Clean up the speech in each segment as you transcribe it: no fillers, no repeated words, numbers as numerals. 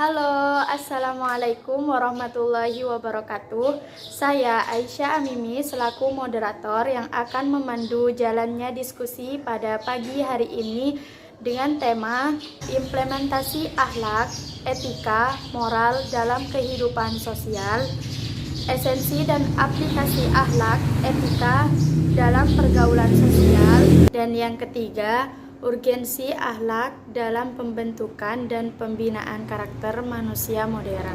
Halo, Assalamualaikum warahmatullahi wabarakatuh. Saya Aisyah Amimi selaku moderator yang akan memandu jalannya diskusi pada pagi hari ini dengan tema implementasi akhlak, etika, moral dalam kehidupan sosial, esensi dan aplikasi akhlak, etika dalam pergaulan sosial, dan yang ketiga, urgensi akhlak dalam pembentukan dan pembinaan karakter manusia modern.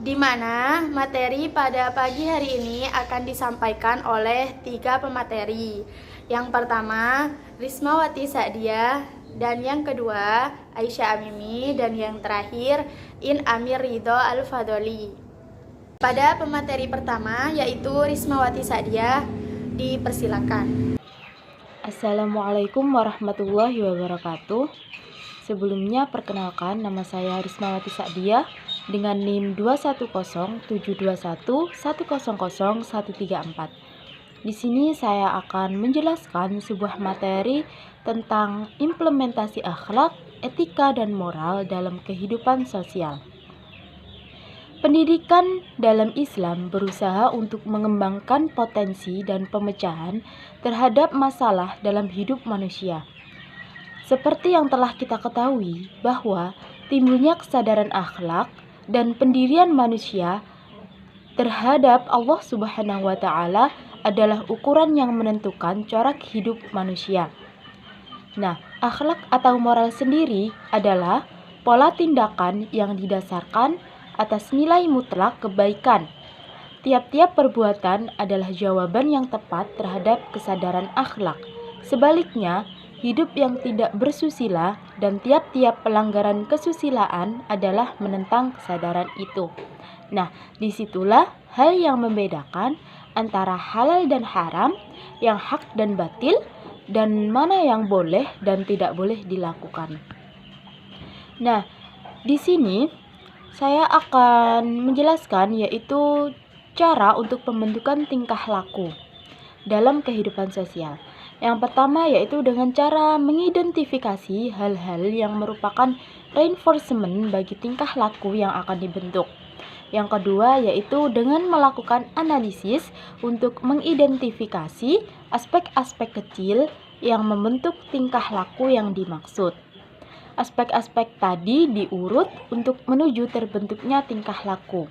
Di mana materi pada pagi hari ini akan disampaikan oleh 3 pemateri. Yang pertama, Rismawati Sa'diah, dan yang kedua, Aisyah Amimi, dan yang terakhir, In Amir Ridho Al-Fadoli. Pada pemateri pertama, yaitu Rismawati Sa'diah, dipersilakan. Assalamualaikum warahmatullahi wabarakatuh. Sebelumnya perkenalkan, nama saya Rismawati Sa'diah dengan NIM 210721100100134. Di sini saya akan menjelaskan sebuah materi tentang implementasi akhlak, etika dan moral dalam kehidupan sosial. Pendidikan dalam Islam berusaha untuk mengembangkan potensi dan pemecahan terhadap masalah dalam hidup manusia. Seperti yang telah kita ketahui bahwa timbulnya kesadaran akhlak dan pendirian manusia terhadap Allah Subhanahu wa Ta'ala adalah ukuran yang menentukan corak hidup manusia. Nah, akhlak atau moral sendiri adalah pola tindakan yang didasarkan atas nilai mutlak kebaikan. Tiap-tiap perbuatan adalah jawaban yang tepat terhadap kesadaran akhlak. Sebaliknya, hidup yang tidak bersusila dan tiap-tiap pelanggaran kesusilaan adalah menentang kesadaran itu. Nah, disitulah hal yang membedakan antara halal dan haram, yang hak dan batil, dan mana yang boleh dan tidak boleh dilakukan. Nah, di sini saya akan menjelaskan yaitu cara untuk pembentukan tingkah laku dalam kehidupan sosial. Yang pertama yaitu dengan cara mengidentifikasi hal-hal yang merupakan reinforcement bagi tingkah laku yang akan dibentuk. Yang kedua yaitu dengan melakukan analisis untuk mengidentifikasi aspek-aspek kecil yang membentuk tingkah laku yang dimaksud. Aspek-aspek tadi diurut untuk menuju terbentuknya tingkah laku.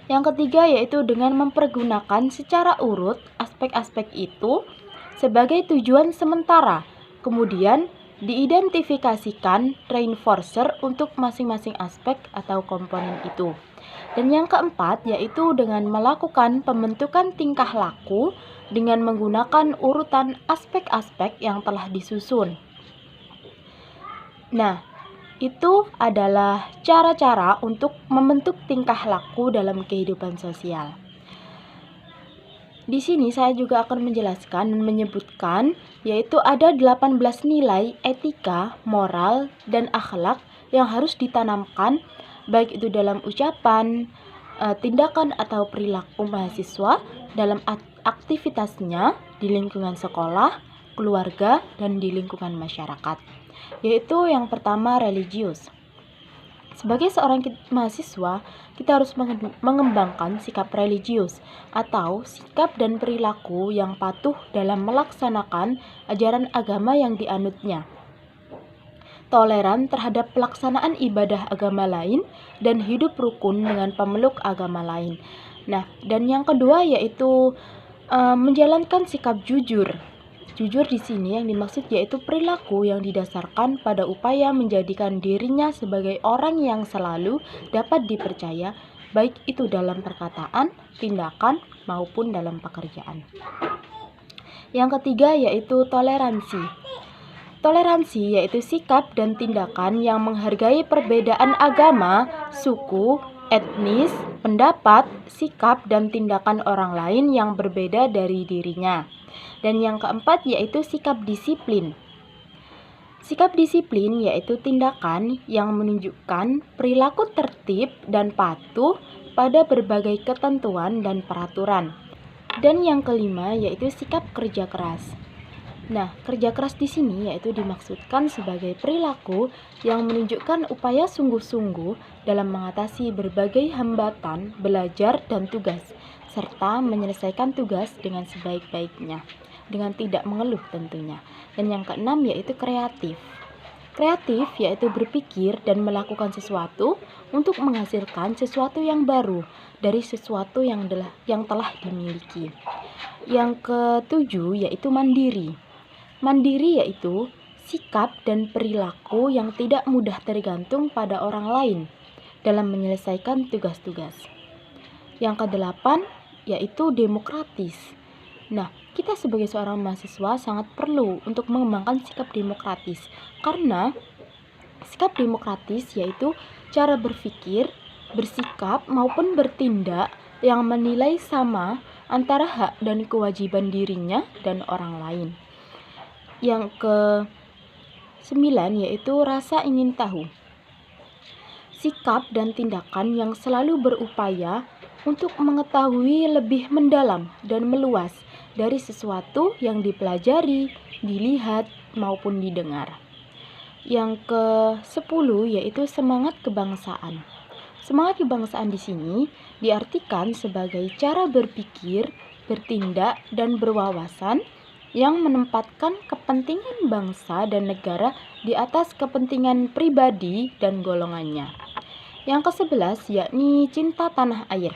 Yang ketiga yaitu dengan mempergunakan secara urut aspek-aspek itu sebagai tujuan sementara, kemudian diidentifikasikan reinforcer untuk masing-masing aspek atau komponen itu. Dan yang keempat yaitu dengan melakukan pembentukan tingkah laku dengan menggunakan urutan aspek-aspek yang telah disusun. Nah, itu adalah cara-cara untuk membentuk tingkah laku dalam kehidupan sosial. Di sini saya juga akan menjelaskan dan menyebutkan yaitu ada 18 nilai etika, moral, dan akhlak yang harus ditanamkan baik itu dalam ucapan, tindakan atau perilaku mahasiswa dalam aktivitasnya di lingkungan sekolah, keluarga, dan di lingkungan masyarakat. Yaitu yang pertama religius. Sebagai seorang mahasiswa, kita harus mengembangkan sikap religius atau sikap dan perilaku yang patuh dalam melaksanakan ajaran agama yang dianutnya. Toleran terhadap pelaksanaan ibadah agama lain dan hidup rukun dengan pemeluk agama lain. Nah, dan yang kedua yaitu menjalankan sikap jujur. Jujur di sini yang dimaksud yaitu perilaku yang didasarkan pada upaya menjadikan dirinya sebagai orang yang selalu dapat dipercaya, baik itu dalam perkataan, tindakan, maupun dalam pekerjaan. Yang ketiga yaitu toleransi. Toleransi yaitu sikap dan tindakan yang menghargai perbedaan agama, suku, etnis, pendapat, sikap, dan tindakan orang lain yang berbeda dari dirinya. Dan yang keempat yaitu sikap disiplin. Sikap disiplin yaitu tindakan yang menunjukkan perilaku tertib dan patuh pada berbagai ketentuan dan peraturan. Dan yang kelima yaitu sikap kerja keras. Nah, kerja keras di sini yaitu dimaksudkan sebagai perilaku yang menunjukkan upaya sungguh-sungguh dalam mengatasi berbagai hambatan, belajar, dan tugas, serta menyelesaikan tugas dengan sebaik-baiknya, dengan tidak mengeluh tentunya. Dan yang keenam yaitu kreatif. Kreatif yaitu berpikir dan melakukan sesuatu untuk menghasilkan sesuatu yang baru dari sesuatu yang telah dimiliki. Yang ketujuh yaitu mandiri. Mandiri yaitu sikap dan perilaku yang tidak mudah tergantung pada orang lain dalam menyelesaikan tugas-tugas. Yang kedelapan yaitu demokratis. Nah, kita sebagai seorang mahasiswa sangat perlu untuk mengembangkan sikap demokratis karena sikap demokratis yaitu cara berpikir, bersikap maupun bertindak yang menilai sama antara hak dan kewajiban dirinya dan orang lain. Yang ke-9 yaitu rasa ingin tahu. Sikap dan tindakan yang selalu berupaya untuk mengetahui lebih mendalam dan meluas dari sesuatu yang dipelajari, dilihat, maupun didengar. Yang ke-10 yaitu semangat kebangsaan. Semangat kebangsaan di sini diartikan sebagai cara berpikir, bertindak, dan berwawasan yang menempatkan kepentingan bangsa dan negara di atas kepentingan pribadi dan golongannya. Yang ke-11 yakni cinta tanah air,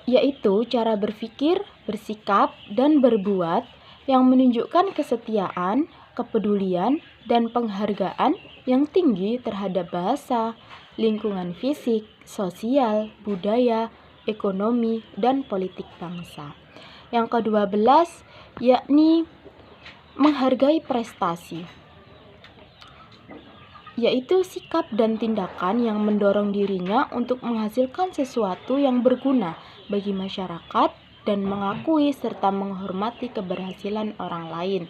yaitu cara berpikir, bersikap, dan berbuat yang menunjukkan kesetiaan, kepedulian, dan penghargaan yang tinggi terhadap bahasa, lingkungan fisik, sosial, budaya, ekonomi, dan politik bangsa. Yang ke-12 yakni menghargai prestasi, yaitu sikap dan tindakan yang mendorong dirinya untuk menghasilkan sesuatu yang berguna bagi masyarakat dan mengakui serta menghormati keberhasilan orang lain.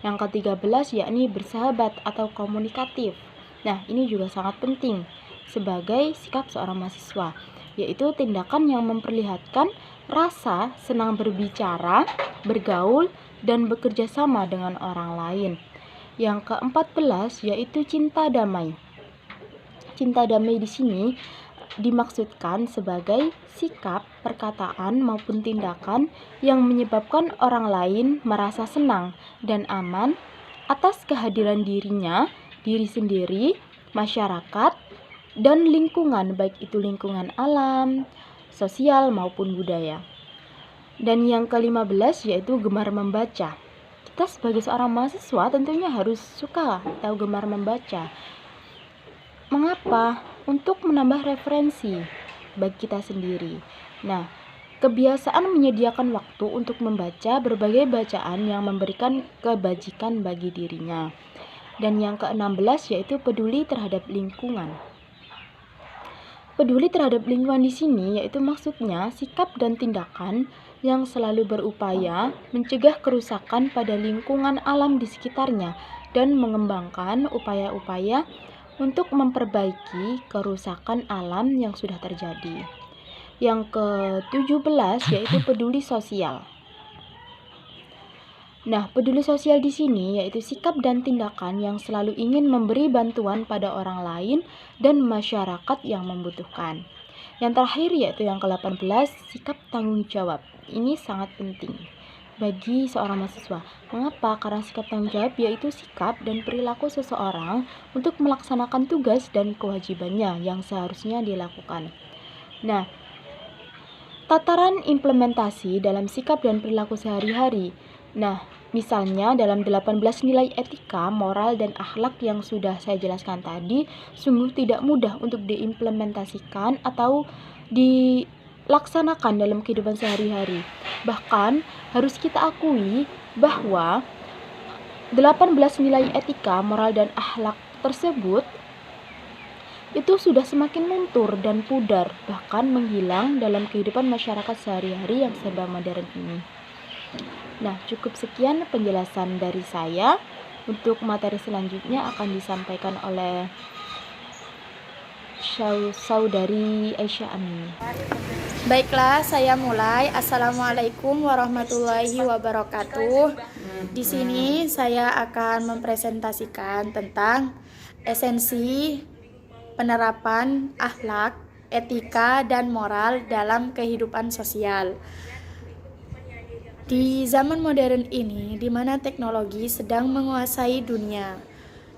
Yang ke-13 yakni bersahabat atau komunikatif. Nah, ini juga sangat penting sebagai sikap seorang mahasiswa, yaitu tindakan yang memperlihatkan rasa senang berbicara, bergaul, dan bekerja sama dengan orang lain. Yang ke-14 yaitu cinta damai. Cinta damai di sini dimaksudkan sebagai sikap, perkataan, maupun tindakan yang menyebabkan orang lain merasa senang dan aman atas kehadiran dirinya, diri sendiri, masyarakat, dan lingkungan, baik itu lingkungan alam, sosial maupun budaya. Dan yang ke-15 yaitu gemar membaca. Kita sebagai seorang mahasiswa tentunya harus suka atau gemar membaca. Mengapa? Untuk menambah referensi bagi kita sendiri. Nah, kebiasaan menyediakan waktu untuk membaca berbagai bacaan yang memberikan kebajikan bagi dirinya. Dan yang ke-16 yaitu peduli terhadap lingkungan. Peduli terhadap lingkungan di sini yaitu maksudnya sikap dan tindakan yang selalu berupaya mencegah kerusakan pada lingkungan alam di sekitarnya dan mengembangkan upaya-upaya untuk memperbaiki kerusakan alam yang sudah terjadi. Yang ke-17 yaitu peduli sosial. Nah, peduli sosial di sini yaitu sikap dan tindakan yang selalu ingin memberi bantuan pada orang lain dan masyarakat yang membutuhkan. Yang terakhir yaitu yang ke-18, sikap tanggung jawab. Ini sangat penting bagi seorang mahasiswa. Mengapa? Karena sikap tanggung jawab yaitu sikap dan perilaku seseorang untuk melaksanakan tugas dan kewajibannya yang seharusnya dilakukan. Nah, tataran implementasi dalam sikap dan perilaku sehari-hari. Nah, misalnya dalam 18 nilai etika, moral, dan akhlak yang sudah saya jelaskan tadi, sungguh tidak mudah untuk diimplementasikan atau dilaksanakan dalam kehidupan sehari-hari. Bahkan, harus kita akui bahwa 18 nilai etika, moral, dan akhlak tersebut itu sudah semakin luntur dan pudar, bahkan menghilang dalam kehidupan masyarakat sehari-hari yang serba modern ini. Nah, cukup sekian penjelasan dari saya. Untuk materi selanjutnya akan disampaikan oleh saudari Aisyah Amini. Baiklah, saya mulai. Assalamualaikum warahmatullahi wabarakatuh. Di sini saya akan mempresentasikan tentang esensi penerapan akhlak, etika, dan moral dalam kehidupan sosial. Di zaman modern ini, di mana teknologi sedang menguasai dunia,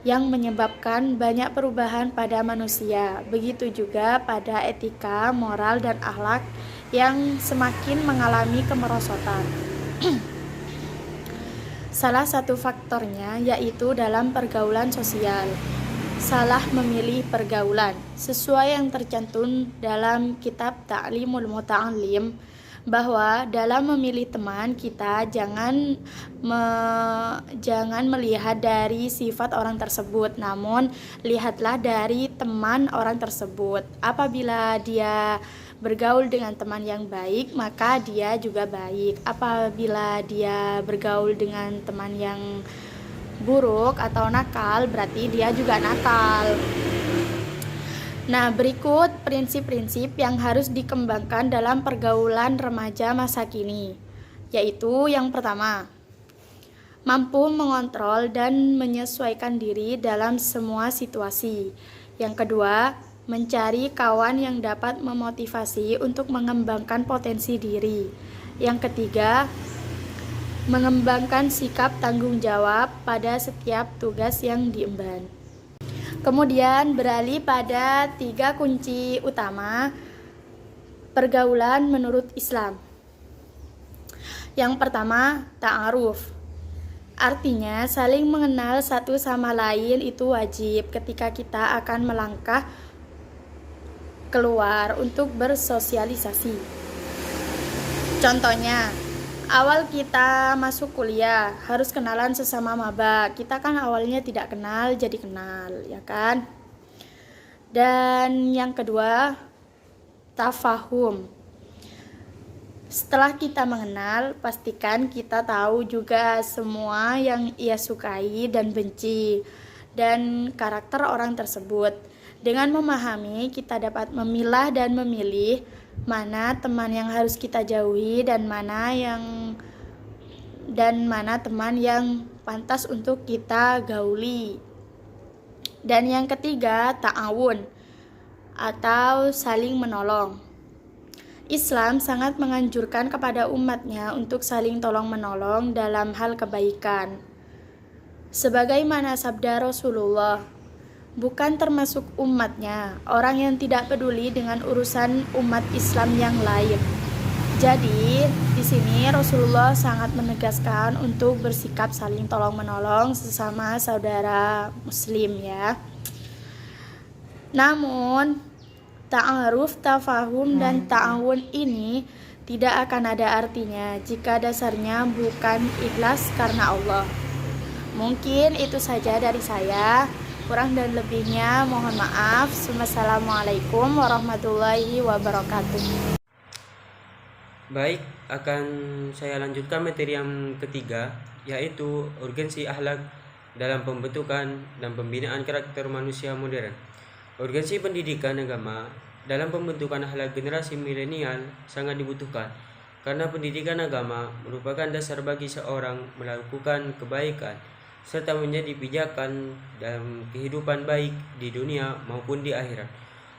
yang menyebabkan banyak perubahan pada manusia, begitu juga pada etika, moral, dan akhlak yang semakin mengalami kemerosotan. Salah satu faktornya yaitu dalam pergaulan sosial. Salah memilih pergaulan, sesuai yang tercantum dalam kitab Ta'limul Muta'allim, bahwa dalam memilih teman kita jangan melihat dari sifat orang tersebut, namun lihatlah dari teman orang tersebut. Apabila dia bergaul dengan teman yang baik, maka dia juga baik. Apabila dia bergaul dengan teman yang buruk atau nakal, berarti dia juga nakal. Nah, berikut prinsip-prinsip yang harus dikembangkan dalam pergaulan remaja masa kini, yaitu yang pertama, mampu mengontrol dan menyesuaikan diri dalam semua situasi. Yang kedua, mencari kawan yang dapat memotivasi untuk mengembangkan potensi diri. Yang ketiga, mengembangkan sikap tanggung jawab pada setiap tugas yang diemban. Kemudian beralih pada 3 kunci utama pergaulan menurut Islam. Yang pertama, ta'aruf. Artinya saling mengenal satu sama lain itu wajib ketika kita akan melangkah keluar untuk bersosialisasi. Contohnya, awal kita masuk kuliah harus kenalan sesama maba. Kita kan awalnya tidak kenal, jadi kenal, ya kan? Dan yang kedua, tafahum. Setelah kita mengenal, pastikan kita tahu juga semua yang ia sukai dan benci dan karakter orang tersebut. Dengan memahami, kita dapat memilah dan memilih mana teman yang harus kita jauhi dan mana teman yang pantas untuk kita gauli. Dan yang ketiga, ta'awun atau saling menolong. Islam sangat menganjurkan kepada umatnya untuk saling tolong-menolong dalam hal kebaikan. Sebagaimana sabda Rasulullah, bukan termasuk umatnya orang yang tidak peduli dengan urusan umat Islam yang lain. Jadi, di sini Rasulullah sangat menegaskan untuk bersikap saling tolong-menolong sesama saudara muslim, ya. Namun, ta'aruf, tafahum, dan ta'awun ini tidak akan ada artinya jika dasarnya bukan ikhlas karena Allah. Mungkin itu saja dari saya. Kurang dan lebihnya mohon maaf. Wassalamualaikum warahmatullahi wabarakatuh. Baik, akan saya lanjutkan materi yang ketiga, yaitu urgensi akhlak dalam pembentukan dan pembinaan karakter manusia modern. Urgensi pendidikan agama dalam pembentukan akhlak generasi milenial sangat dibutuhkan, karena pendidikan agama merupakan dasar bagi seorang melakukan kebaikan serta menjadi pijakan dalam kehidupan baik di dunia maupun di akhirat.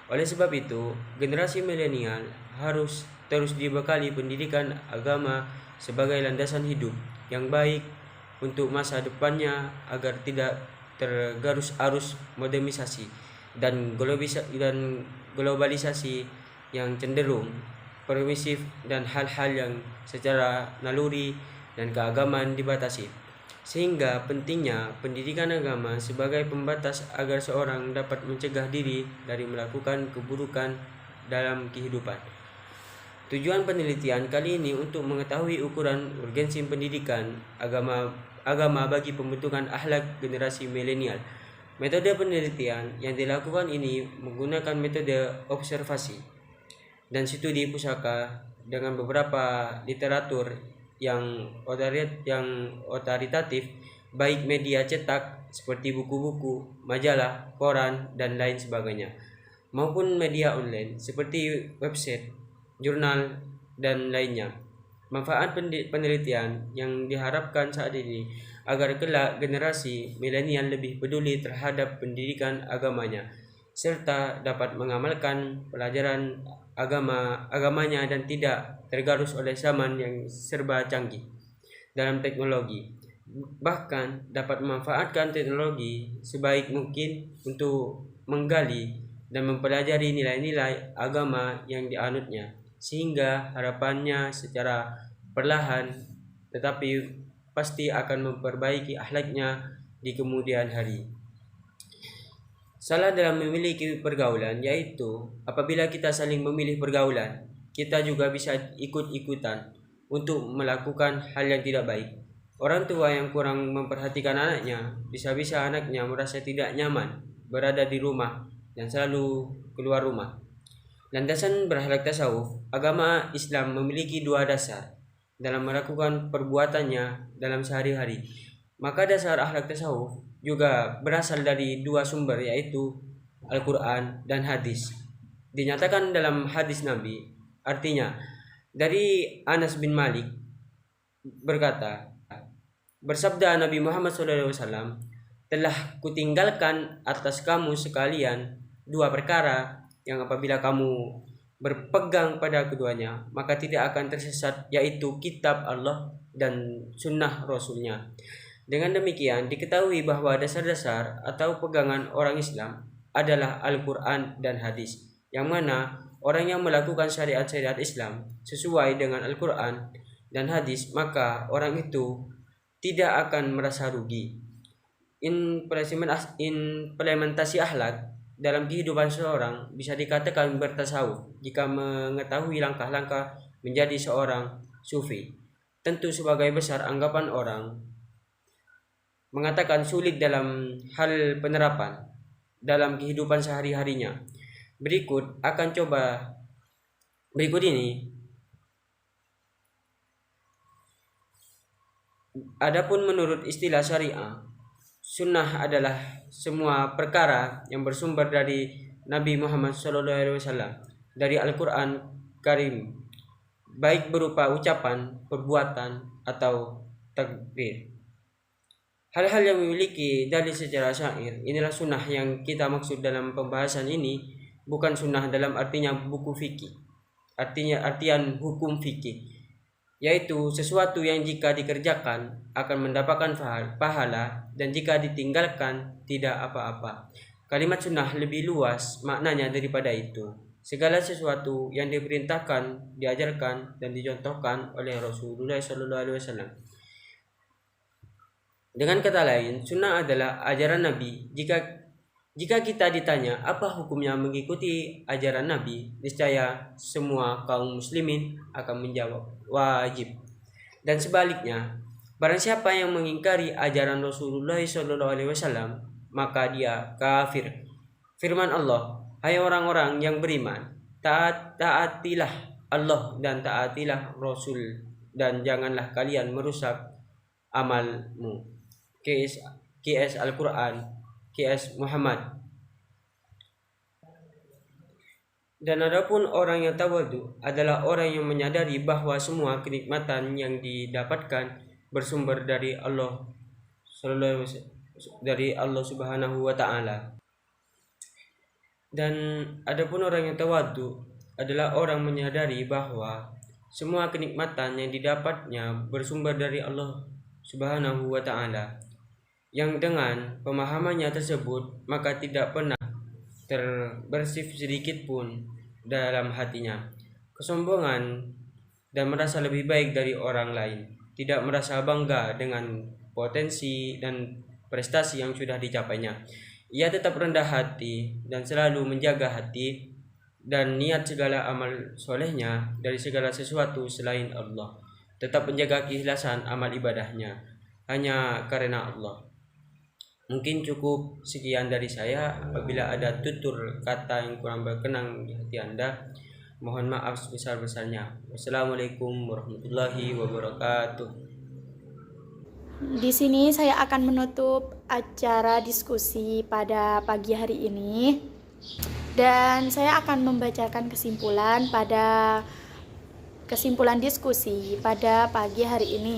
Oleh sebab itu, generasi milenial harus terus dibekali pendidikan agama sebagai landasan hidup yang baik untuk masa depannya agar tidak tergerus arus modernisasi dan globalisasi yang cenderung permisif dan hal-hal yang secara naluri dan keagamaan dibatasi. Sehingga pentingnya pendidikan agama sebagai pembatas agar seorang dapat mencegah diri dari melakukan keburukan dalam kehidupan. Tujuan penelitian kali ini untuk mengetahui ukuran urgensi pendidikan agama bagi pembentukan akhlak generasi milenial. Metode penelitian yang dilakukan ini menggunakan metode observasi dan studi pusaka dengan beberapa literatur yang otoritatif, baik media cetak seperti buku-buku, majalah, koran, dan lain sebagainya, maupun media online seperti website jurnal, dan lainnya. Manfaat penelitian yang diharapkan saat ini agar kelak generasi milenial lebih peduli terhadap pendidikan agamanya serta dapat mengamalkan pelajaran agamanya dan tidak tergerus oleh zaman yang serba canggih dalam teknologi. Bahkan dapat memanfaatkan teknologi sebaik mungkin untuk menggali dan mempelajari nilai-nilai agama yang dianutnya, sehingga harapannya secara perlahan tetapi pasti akan memperbaiki akhlaknya di kemudian hari. Salah dalam memiliki pergaulan yaitu apabila kita saling memilih pergaulan, kita juga bisa ikut-ikutan untuk melakukan hal yang tidak baik. Orang tua yang kurang memperhatikan anaknya, bisa-bisa anaknya merasa tidak nyaman berada di rumah dan selalu keluar rumah. Landasan berakhlak tasawuf, agama Islam memiliki dua dasar dalam melakukan perbuatannya dalam sehari-hari. Maka dasar akhlak tasawuf juga berasal dari dua sumber yaitu Al-Quran dan hadis. Dinyatakan dalam hadis Nabi, artinya dari Anas bin Malik berkata, bersabda Nabi Muhammad SAW, telah kutinggalkan atas kamu sekalian dua perkara yang apabila kamu berpegang pada keduanya maka tidak akan tersesat, yaitu kitab Allah dan sunnah Rasulnya. Dengan demikian diketahui bahwa dasar-dasar atau pegangan orang Islam adalah Al-Quran dan hadis, yang mana orang yang melakukan syariat-syariat Islam sesuai dengan Al-Quran dan hadis maka orang itu tidak akan merasa rugi. Implementasi akhlak dalam kehidupan seorang bisa dikatakan bertasawuf jika mengetahui langkah-langkah menjadi seorang sufi. Tentu sebagai besar anggapan orang mengatakan sulit dalam hal penerapan dalam kehidupan sehari-harinya. Berikut ini. Adapun menurut istilah syariah, sunnah adalah semua perkara yang bersumber dari Nabi Muhammad SAW dari Al-Quran Karim, baik berupa ucapan, perbuatan, atau takbir. Hal-hal yang memiliki dalil secara syair, inilah sunnah yang kita maksud dalam pembahasan ini, bukan sunnah dalam artinya buku fikih, artian hukum fikih, yaitu sesuatu yang jika dikerjakan akan mendapatkan pahala dan jika ditinggalkan tidak apa-apa. Kalimat sunnah lebih luas maknanya daripada itu. Segala sesuatu yang diperintahkan, diajarkan dan dicontohkan oleh Rasulullah SAW. Dengan kata lain, sunnah adalah ajaran Nabi. Jika kita ditanya apa hukumnya mengikuti ajaran Nabi, niscaya semua kaum muslimin akan menjawab wajib. Dan sebaliknya, barang siapa yang mengingkari ajaran Rasulullah SAW, maka dia kafir. Firman Allah, hai orang-orang yang beriman, taatilah Allah dan taatilah Rasul, dan janganlah kalian merusak amalmu. QS Al-Quran, QS Muhammad. Dan adapun orang yang tawadu adalah orang yang menyadari bahwa semua kenikmatan yang didapatkan bersumber dari Allah Subhanahu wa taala. Dan adapun orang yang tawadu adalah orang menyadari bahwa semua kenikmatan yang didapatnya bersumber dari Allah Subhanahu wa taala. Yang dengan pemahamannya tersebut maka tidak pernah terbersih sedikit pun dalam hatinya kesombongan dan merasa lebih baik dari orang lain, tidak merasa bangga dengan potensi dan prestasi yang sudah dicapainya. Ia tetap rendah hati dan selalu menjaga hati dan niat segala amal solehnya dari segala sesuatu selain Allah, tetap menjaga keikhlasan amal ibadahnya hanya karena Allah. Mungkin cukup sekian dari saya. Apabila ada tutur kata yang kurang berkenan di hati Anda, mohon maaf sebesar-besarnya. Wassalamualaikum warahmatullahi wabarakatuh. Di sini saya akan menutup acara diskusi pada pagi hari ini, dan saya akan membacakan kesimpulan pada Kesimpulan diskusi pada pagi hari ini.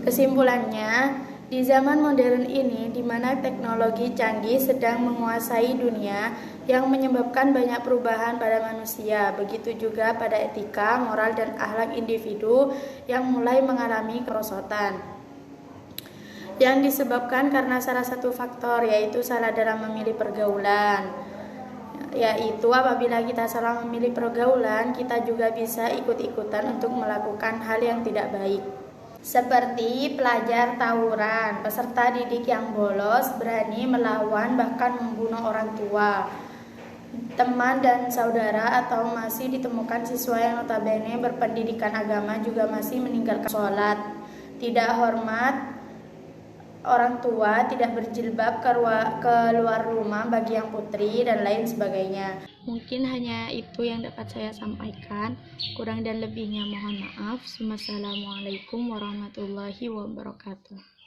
Kesimpulannya, di zaman modern ini di mana teknologi canggih sedang menguasai dunia yang menyebabkan banyak perubahan pada manusia, begitu juga pada etika, moral, dan akhlak individu yang mulai mengalami kerosotan. Yang disebabkan karena salah satu faktor, yaitu salah dalam memilih pergaulan. Yaitu apabila kita salah memilih pergaulan, kita juga bisa ikut-ikutan untuk melakukan hal yang tidak baik. Seperti pelajar tawuran, peserta didik yang bolos, berani melawan bahkan membunuh orang tua, teman dan saudara, atau masih ditemukan siswa yang notabene berpendidikan agama juga masih meninggalkan sholat, tidak hormat orang tua, tidak berjilbab keluar rumah bagi yang putri, dan lain sebagainya. Mungkin hanya itu yang dapat saya sampaikan. Kurang dan lebihnya mohon maaf. Wassalamualaikum warahmatullahi wabarakatuh.